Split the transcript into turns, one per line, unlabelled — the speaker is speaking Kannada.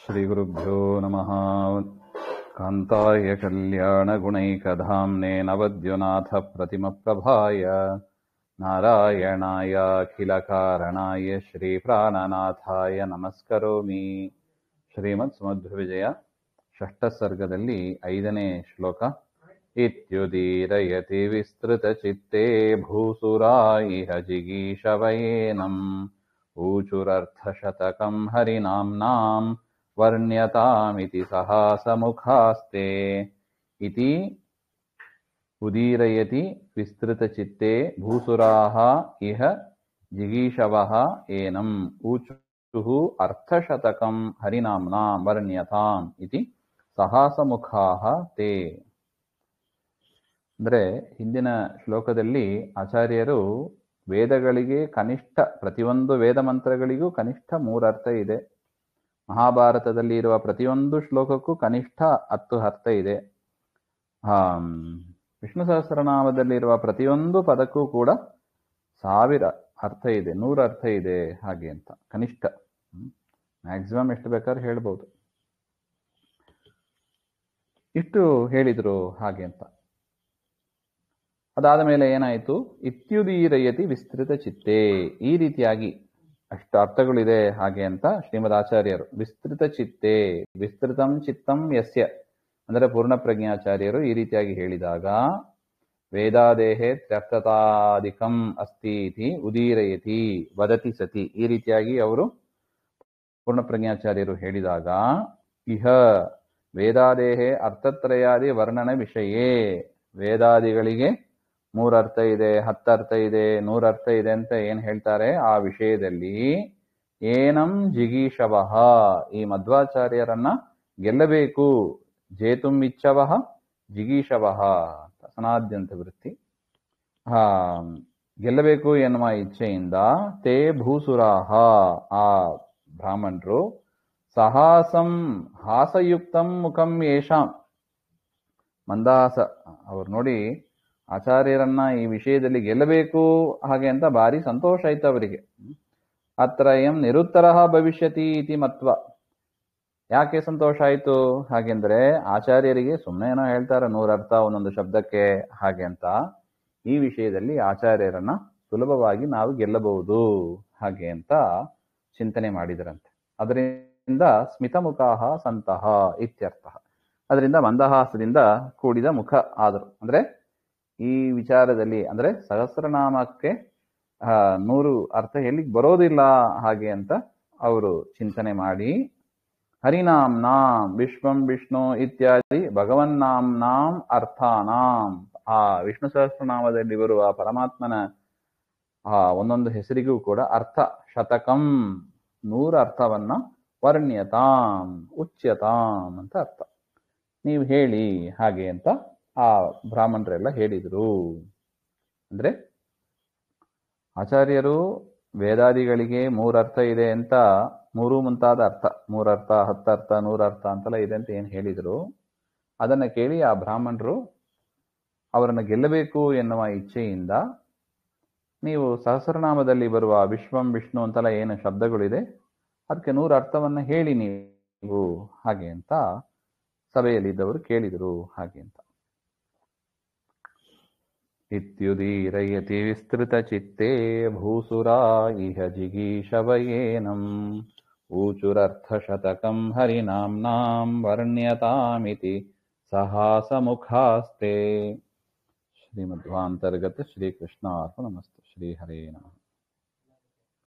ಶ್ರೀಗುರುಭ್ಯೋ ನಮಃ. ಕಾಂತಾಯ ಕಲ್ಯಾಣಗುಣೈಕಧಾಮ್ನೇ ನವದ್ಯುನಾಥ ಪ್ರತಿಮಪ್ರಭಾಯ ನಾರಾಯಣಾಯ ಅಖಿಲಕಾರಣಾಯ ಶ್ರೀಪ್ರಾಣನಾಥಾಯ ನಮಸ್ಕರೋಮಿ. ಶ್ರೀಮದ್ ಸುಮಧ್ವವಿಜಯ ಷಷ್ಠ ಸರ್ಗದಲ್ಲಿ 5ನೇ ಶ್ಲೋಕ. ಇತ್ಯುದೀರಯತಿ ವಿಸ್ತೃತಚಿತ್ತೇ ಭೂಸುರಾ ಇಹ ಜಿಗೀಷವಯೇನಂ ಊಚುರರ್ಥಶತಕಂ ಹರಿನಾಮ್ನಾಂ ವರ್ಣ್ಯತಾಮಿತಿ ಸಹಾಸಮುಖಾಸ್ತೆ. ಇತಿ ಉದೀರಯತಿ ವಿಸ್ತೃತಚಿತ್ತೇ ಭೂಸುರಾಃ ಇಹ ಜಿಗೀಷವಃ ಏನಂ ಊಚುಃ ಅರ್ಥಶತಕಂ ಹರಿನಾಮ್ನಾಂ ವರ್ಣ್ಯತಾಂ ಇತಿ ಸಹಾಸಮುಖಾಃ ತೇ. ಅಂದರೆ ಹಿಂದಿನ ಶ್ಲೋಕದಲ್ಲಿ ಆಚಾರ್ಯರು ವೇದಗಳಿಗೆ ಕನಿಷ್ಠ, ಪ್ರತಿಯೊಂದು ವೇದ ಮಂತ್ರಗಳಿಗೂ ಕನಿಷ್ಠ 3 ಅರ್ಥ ಇದೆ. ಮಹಾಭಾರತದಲ್ಲಿ ಇರುವ ಪ್ರತಿಯೊಂದು ಶ್ಲೋಕಕ್ಕೂ ಕನಿಷ್ಠ 10 ಅರ್ಥ ಇದೆ. ವಿಷ್ಣು ಸಹಸ್ರನಾಮದಲ್ಲಿರುವ ಪ್ರತಿಯೊಂದು ಪದಕ್ಕೂ ಕೂಡ 1000 ಅರ್ಥ ಇದೆ, 100 ಅರ್ಥ ಇದೆ ಹಾಗೆ ಅಂತ. ಕನಿಷ್ಠ ಮ್ಯಾಕ್ಸಿಮಮ್ ಎಷ್ಟು ಬೇಕಾದ್ರೂ ಹೇಳ್ಬೋದು. ಇಷ್ಟು ಹೇಳಿದ್ರು ಹಾಗೆ ಅಂತ. ಅದಾದ ಮೇಲೆ ಏನಾಯಿತು? ಇತ್ಯುದೀರಯತಿ ವಿಸ್ತೃತ ಚಿತ್ತೇ, ಈ ರೀತಿಯಾಗಿ ಅಷ್ಟು ಅರ್ಥಗಳಿದೆ ಹಾಗೆ ಅಂತ ಶ್ರೀಮದ್ ಆಚಾರ್ಯರು ವಿಸ್ತೃತ ಚಿತ್ತೇ, ವಿಸ್ತೃತಂ ಚಿತ್ತಂ ಯಸ್ಯ ಅಂದರೆ ಪೂರ್ಣ ಪ್ರಜ್ಞಾಚಾರ್ಯರು ಈ ರೀತಿಯಾಗಿ ಹೇಳಿದಾಗ ವೇದಾದೇಹೇ ತ್ರ್ಯರ್ಥತಾಧಿಕಂ ಅಸ್ತಿ ಇತಿ ಉದೀರಯತಿ ವದತಿ ಸತಿ, ಈ ರೀತಿಯಾಗಿ ಅವರು ಪೂರ್ಣ ಪ್ರಜ್ಞಾಚಾರ್ಯರು ಹೇಳಿದಾಗ ಇಹ ವೇದಾದೇಹೇ ಅರ್ಥತ್ರಯಾದಿ ವರ್ಣನ ವಿಷಯೇ, ವೇದಾದಿಗಳಿಗೆ 3 ಅರ್ಥ ಇದೆ, 10 ಅರ್ಥ ಇದೆ, 100 ಅರ್ಥ ಇದೆ ಅಂತ ಏನ್ ಹೇಳ್ತಾರೆ ಆ ವಿಷಯದಲ್ಲಿ ಏನಂ ಜಿಗೀಷವಃ, ಈ ಮಧ್ವಾಚಾರ್ಯರನ್ನ ಗೆಲ್ಲಬೇಕು. ಜೇತುಂ ಇಚ್ಛವಃ ಜಿಗೀಷವಃ ಸನಾದ್ಯಂತ ವೃತ್ತಿ, ಗೆಲ್ಲಬೇಕು ಎನ್ನುವ ಇಚ್ಛೆಯಿಂದ ತೇ ಭೂಸುರಾಹ, ಆ ಬ್ರಾಹ್ಮಣರು ಸಹಾಸಂ ಹಾಸಯುಕ್ತಂ ಮುಖಂ ಯೇಷಾಂ, ಮಂದಹಾಸ, ಅವ್ರು ನೋಡಿ ಆಚಾರ್ಯರನ್ನ ಈ ವಿಷಯದಲ್ಲಿ ಗೆಲ್ಲಬೇಕು ಹಾಗೆ ಅಂತ ಭಾರಿ ಸಂತೋಷ ಆಯ್ತು ಅವರಿಗೆ. ಅತ್ರ ಎಂ ನಿರುತ್ತರ ಭವಿಷ್ಯತಿ ಇತಿ ಮತ್ವ, ಯಾಕೆ ಸಂತೋಷ ಆಯ್ತು ಹಾಗೆಂದ್ರೆ ಆಚಾರ್ಯರಿಗೆ ಸುಮ್ಮನೆ ಏನೋ ಹೇಳ್ತಾರೆ 100 ಅರ್ಥ ಒಂದೊಂದು ಶಬ್ದಕ್ಕೆ ಹಾಗೆ ಅಂತ, ಈ ವಿಷಯದಲ್ಲಿ ಆಚಾರ್ಯರನ್ನ ಸುಲಭವಾಗಿ ನಾವು ಗೆಲ್ಲಬಹುದು ಹಾಗೆ ಅಂತ ಚಿಂತನೆ ಮಾಡಿದರಂತೆ. ಅದರಿಂದ ಸ್ಮಿತಮುಖಾಹ ಸಂತಹ ಇತ್ಯರ್ಥ, ಅದರಿಂದ ಮಂದಹಾಸದಿಂದ ಕೂಡಿದ ಮುಖ ಆದರು. ಅಂದ್ರೆ ಈ ವಿಚಾರದಲ್ಲಿ ಅಂದ್ರೆ ಸಹಸ್ರನಾಮಕ್ಕೆ 100 ಅರ್ಥ ಎಲ್ಲಿಗೆ ಬರೋದಿಲ್ಲ ಹಾಗೆ ಅಂತ ಅವರು ಚಿಂತನೆ ಮಾಡಿ ಹರಿನಾಮ್ನಾಂ ವಿಶ್ವಂ ವಿಷ್ಣು ಇತ್ಯಾದಿ ಭಗವನ್ನಾಮ್ನಾಂ ಅರ್ಥಾನಾಂ, ಆ ವಿಷ್ಣು ಸಹಸ್ರನಾಮದಲ್ಲಿ ಬರುವ ಪರಮಾತ್ಮನ ಒಂದೊಂದು ಹೆಸರಿಗೂ ಕೂಡ ಅರ್ಥ ಶತಕಂ 100 ಅರ್ಥವನ್ನ ವರ್ಣ್ಯತಾಂ ಉಚ್ಯತಾಂ ಅಂತ ಅರ್ಥ ನೀವು ಹೇಳಿ ಹಾಗೆ ಅಂತ ಆ ಬ್ರಾಹ್ಮಣರೆಲ್ಲ ಹೇಳಿದರು. ಅಂದ್ರೆ ಆಚಾರ್ಯರು ವೇದಾದಿಗಳಿಗೆ 3 ಅರ್ಥ ಇದೆ ಅಂತ 3 ಮುಂತಾದ ಅರ್ಥ, 3 ಅರ್ಥ 10 ಅರ್ಥ 100 ಅರ್ಥ ಅಂತೆಲ್ಲ ಇದೆ ಅಂತ ಏನು ಹೇಳಿದರು, ಅದನ್ನ ಕೇಳಿ ಆ ಬ್ರಾಹ್ಮಣರು ಅವರನ್ನು ಗೆಲ್ಲಬೇಕು ಎನ್ನುವ ಇಚ್ಛೆಯಿಂದ ನೀವು ಸಹಸ್ರನಾಮದಲ್ಲಿ ಬರುವ ವಿಶ್ವಂ ವಿಷ್ಣು ಅಂತೆಲ್ಲ ಏನು ಶಬ್ದಗಳಿದೆ ಅದಕ್ಕೆ 100 ಅರ್ಥವನ್ನ ಹೇಳಿ ನೀವು ಹಾಗೆ ಅಂತ ಸಭೆಯಲ್ಲಿದ್ದವರು ಕೇಳಿದರು ಹಾಗೆ ಅಂತ. ಇತ್ಯುದೀರಯತಿ ವಿಸ್ತೃತ ಚಿತ್ತೇ ಭೂಸುರಾ ಇಹ ಜಿಗೀಷವಯೇನಂ ಊಚುರರ್ಥಶತಕಂ ಹರಿನಾಮ್ನಾಂ ವರ್ಣ್ಯತಾಮಿತಿ ಸಹಾಸಮುಖಾಸ್ತೆ. ಶ್ರೀಮಧ್ವಾಂತರ್ಗತ ಶ್ರೀಕೃಷ್ಣಾರ್ಪಣಮಸ್ತು. ಶ್ರೀ ಹರೇ ನಮಃ.